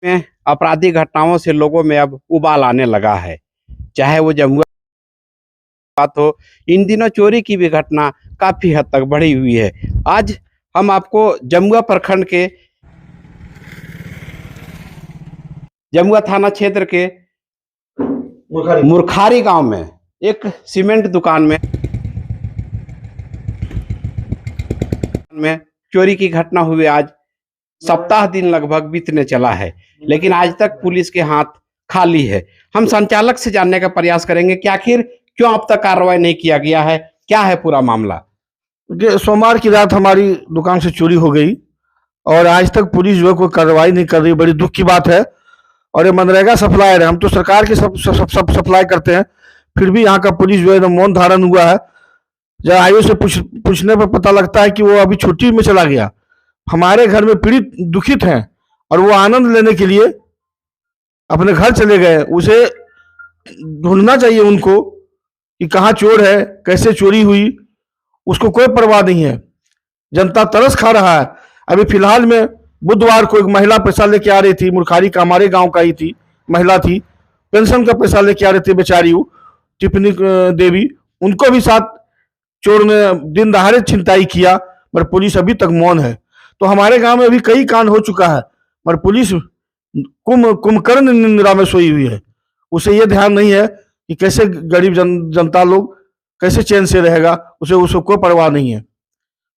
में आपराधिक घटनाओं से लोगों में अब उबाल आने लगा है। चाहे वो जमुआ बात हो, इन दिनों चोरी की भी घटना काफ़ी हद तक बढ़ी हुई है। आज हम आपको जमुआ प्रखंड के जमुआ थाना क्षेत्र के मुरखारी गांव में एक सीमेंट दुकान में चोरी की घटना हुई। आज सप्ताह दिन लगभग बीतने चला है, लेकिन आज तक पुलिस के हाथ खाली है। हम संचालक से जानने का प्रयास करेंगे कि आखिर क्यों अब तक कार्रवाई नहीं किया गया है, क्या है पूरा मामला। सोमवार की रात हमारी दुकान से चोरी हो गई और आज तक पुलिस जो है कोई कार्रवाई नहीं कर रही। बड़ी दुख की बात है। और ये मनरेगा सप्लायर है, हम तो सरकार के सब सप्लाई करते हैं, फिर भी यहाँ का पुलिस जो है मौन धारण हुआ है। जब आयु से पूछने पर पता लगता है कि वो अभी छुट्टी में चला गया। हमारे घर में पीड़ित दुखित हैं और वो आनंद लेने के लिए अपने घर चले गए। उसे ढूंढना चाहिए उनको कि कहाँ चोर है, कैसे चोरी हुई, उसको कोई परवाह नहीं है। जनता तरस खा रहा है। अभी फिलहाल में बुधवार को एक महिला पैसा लेके आ रही थी, मुरखारी का, हमारे गांव का ही थी, महिला थी, पेंशन का पैसा लेके आ रही थी बेचारी, वो टिप्पणी देवी, उनको भी साथ चोर ने दिन दहाड़े छिनताई किया, पर पुलिस अभी तक मौन है। तो हमारे गांव में अभी कई कांड हो चुका है, पर पुलिस कुंभकर्ण निद्रा में सोई हुई है। उसे ये ध्यान नहीं है कि कैसे गरीब जनता लोग कैसे चैन से रहेगा, उसे कोई परवाह नहीं है।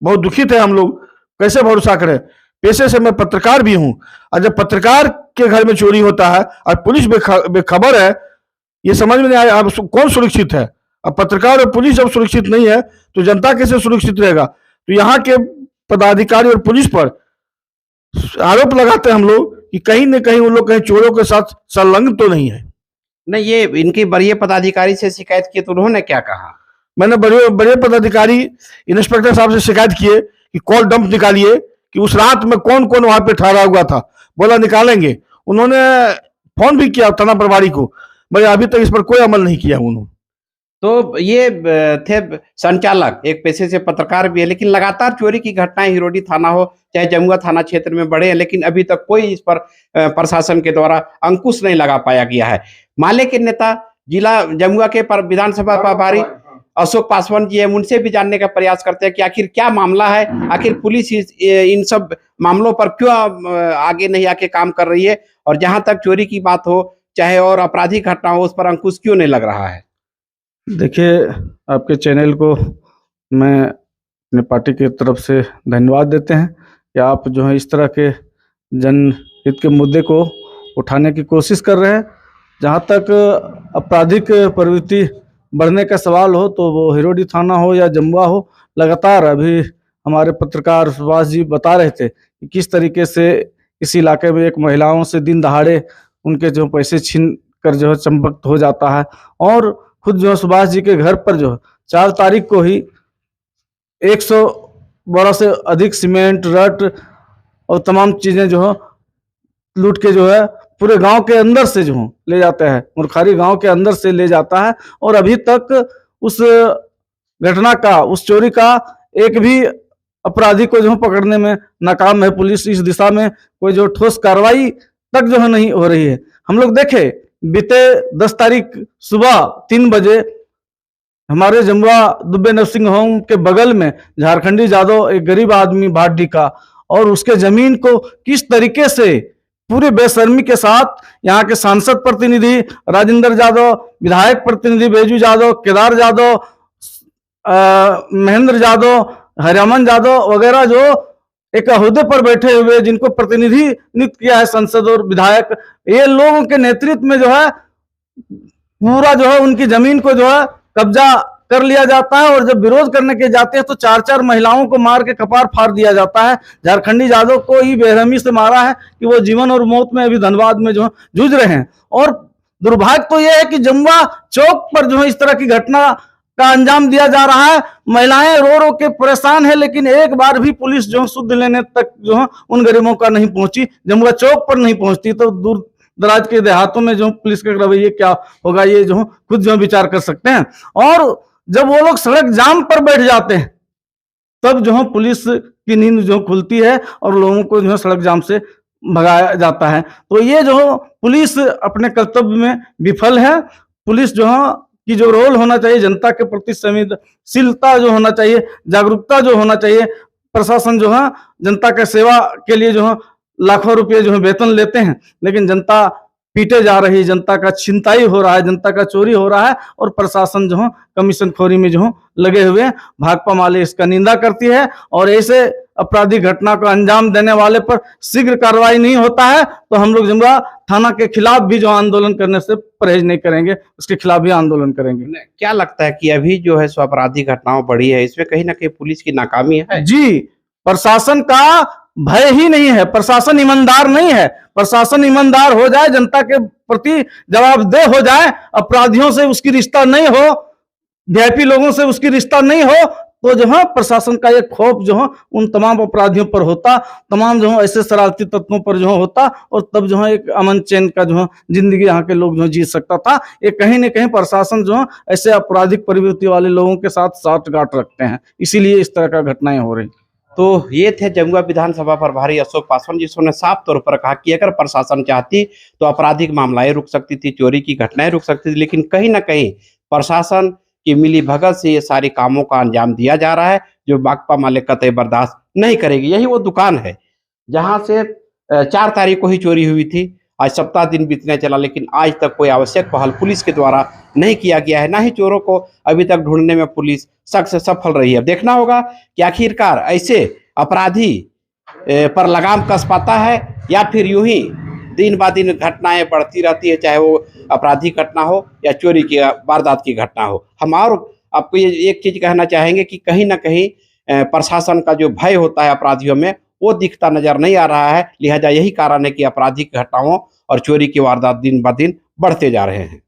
बहुत दुखित है हम लोग, कैसे भरोसा करें। पेशे से मैं पत्रकार भी हूं, और जब पत्रकार के घर में चोरी होता है और पुलिस बेखबर है, ये समझ में नहीं आया अब कौन सुरक्षित है। अब पत्रकार और पुलिस जब सुरक्षित नहीं है तो जनता कैसे सुरक्षित रहेगा। तो यहाँ के पदाधिकारी और पुलिस पर आरोप लगाते हैं हम लोग कि कहीं न कहीं उन लोग कहीं चोरों के साथ संलग्न तो नहीं है। नहीं, ये इनके वरीय पदाधिकारी से शिकायत की तो उन्होंने क्या कहा? मैंने बड़े पदाधिकारी इंस्पेक्टर साहब से शिकायत किए कि कॉल डंप निकालिए कि उस रात में कौन कौन वहां पे ठहरा हुआ था। बोला निकालेंगे। उन्होंने फोन भी किया थाना प्रभारी को, मगर अभी तक इस पर कोई अमल नहीं किया उन्होंने। तो ये थे संचालक, एक पेशे से पत्रकार भी है, लेकिन लगातार चोरी की घटनाएं हिरोडी थाना हो चाहे जमुआ थाना क्षेत्र में बढ़े हैं, लेकिन अभी तक कोई इस पर प्रशासन के द्वारा अंकुश नहीं लगा पाया गया है। माले के नेता जिला जमुआ के विधानसभा प्रभारी अशोक पासवान जी है, उनसे भी जानने का प्रयास करते हैं कि आखिर क्या मामला है, आखिर पुलिस इन सब मामलों पर क्यों आगे नहीं आके काम कर रही है, और जहां तक चोरी की बात हो चाहे और आपराधिक घटना हो, उस पर अंकुश क्यों नहीं लग रहा है। देखिए, आपके चैनल को मैं अपने पार्टी की तरफ से धन्यवाद देते हैं कि आप जो है इस तरह के जनहित के मुद्दे को उठाने की कोशिश कर रहे हैं। जहाँ तक आपराधिक प्रवृत्ति बढ़ने का सवाल हो, तो वो हिरोडी थाना हो या जमुआ हो, लगातार अभी हमारे पत्रकार सुभाष जी बता रहे थे कि किस तरीके से इस इलाके में एक महिलाओं से दिन दहाड़े उनके जो पैसे छीन कर जो है चंपत हो जाता है। और खुद जो है सुभाष जी के घर पर जो है 4 तारीख को ही 100 बोरा से अधिक सीमेंट, रट और तमाम चीजें जो है लूट के जो है पूरे गांव के अंदर से जो ले जाते हैं, मुरखारी गांव के अंदर से ले जाता है। और अभी तक उस घटना का, उस चोरी का एक भी अपराधी को जो पकड़ने में नाकाम है पुलिस। इस दिशा में कोई जो ठोस कार्रवाई तक जो है नहीं हो रही है। हम लोग देखे बीते 10 तारीख सुबह 3 बजे हमारे जमुआ दुबे नर्सिंग होम के बगल में झारखंडी जादव, एक गरीब आदमी भाटी का, और उसके जमीन को किस तरीके से पूरे बेशर्मी के साथ यहाँ के सांसद प्रतिनिधि राजेंद्र यादव, विधायक प्रतिनिधि बैजू यादव, केदार यादव, महेंद्र यादव, हरियामन यादव वगैरह जो एक अहदे पर बैठे हुए, जिनको प्रतिनिधि नियुक्त किया है संसद और विधायक, ये लोगों के नेतृत्व में जो है पूरा जो है उनकी जमीन को जो है कब्जा कर लिया जाता है। और जब विरोध करने के जाते हैं तो 4-4 महिलाओं को मार के कपार फाड़ दिया जाता है। झारखंडी यादव को ही बेरहमी से मारा है कि वो जीवन और मौत में अभी धनबाद में जो जूझ रहे हैं। और दुर्भाग्य तो यह है कि जमुआ चौक पर जो है इस तरह की घटना का अंजाम दिया जा रहा है। महिलाएं रो रो के परेशान है, लेकिन एक बार भी पुलिस जो शुद्ध लेने तक जो है उन गरीबों का नहीं पहुंची, जमुआ चौक पर नहीं पहुंचती। तो दूर दराज के देहातों में जो पुलिस का रवैया क्या होगा, ये जो खुद जो विचार कर सकते हैं। और जब वो लोग सड़क जाम पर बैठ जाते हैं, तब जो है पुलिस की नींद जो खुलती है और लोगों को जो है सड़क जाम से भगाया जाता है। तो ये जो पुलिस अपने कर्तव्य में विफल है। पुलिस जो है की जो रोल होना चाहिए, जनता के प्रति संवेदनशीलता जो होना चाहिए, जागरूकता जो होना चाहिए, प्रशासन जो है जनता के सेवा के लिए जो है लाखों रुपए जो है वेतन लेते हैं, लेकिन जनता पीटे जा रही है, जनता का छिनताई हो रहा है, जनता का चोरी हो रहा है और प्रशासन जो है कमीशन खोरी में जो है लगे हुए हैं। भाकपा माले इसका निंदा करती है और ऐसे आपराधिक घटना को अंजाम देने वाले पर शीघ्र कार्रवाई नहीं होता है तो हम लोग जमुआ थाना के खिलाफ भी जो आंदोलन करने से परहेज नहीं करेंगे, उसके खिलाफ भी आंदोलन करेंगे। क्या लगता है कि अभी जो है सो आपराधिक घटनाओं बढ़ी है, इसमें कहीं ना कहीं पुलिस की नाकामी है? जी, प्रशासन का भय ही नहीं है, प्रशासन ईमानदार नहीं है। प्रशासन ईमानदार हो जाए, जनता के प्रति जवाबदेह हो जाए, अपराधियों से उसकी रिश्ता नहीं हो, वीआईपी लोगों से उसकी रिश्ता नहीं हो, तो जो है प्रशासन का एक खौफ जो है उन तमाम अपराधियों पर होता, तमाम जो है ऐसे शरारती तत्वों पर जो है होता, और तब जो है एक अमन चैन का जो है जिंदगी यहाँ के लोग जो जी सकता था। ये कहीं न कहीं प्रशासन जो है ऐसे आपराधिक प्रवृत्ति वाले लोगों के साथ साठगांठ रखते हैं, इसीलिए इस तरह का घटनाएं हो रही। तो ये थे जमुआ विधानसभा प्रभारी अशोक पासवान, जिन्होंने साफ तौर पर कहा कि अगर प्रशासन चाहती तो आपराधिक मामलाएं रुक सकती थी, चोरी की घटनाएं रुक सकती थी, लेकिन कहीं ना कहीं प्रशासन की मिली भगत से ये सारे कामों का अंजाम दिया जा रहा है, जो भाकपा माले कतई बर्दाश्त नहीं करेगी। यही वो दुकान है जहां से 4 तारीख को ही चोरी हुई थी। आज सप्ताह दिन बीतने चला, लेकिन आज तक कोई आवश्यक पहल पुलिस के द्वारा नहीं किया गया है, ना ही चोरों को अभी तक ढूंढने में पुलिस सख्त सफल रही है। देखना होगा कि आखिरकार ऐसे अपराधी पर लगाम कस पाता है या फिर यूं ही दिन ब दिन घटनाएं बढ़ती रहती है, चाहे वो आपराधिक घटना हो या चोरी की वारदात की घटना हो। हम और आपको ये एक चीज कहना चाहेंगे कि कहीं ना कहीं प्रशासन का जो भय होता है अपराधियों में, वो दिखता नजर नहीं आ रहा है। लिहाजा यही कारण है कि आपराधिक घटनाओं और चोरी की वारदात दिन ब दिन बढ़ते जा रहे हैं।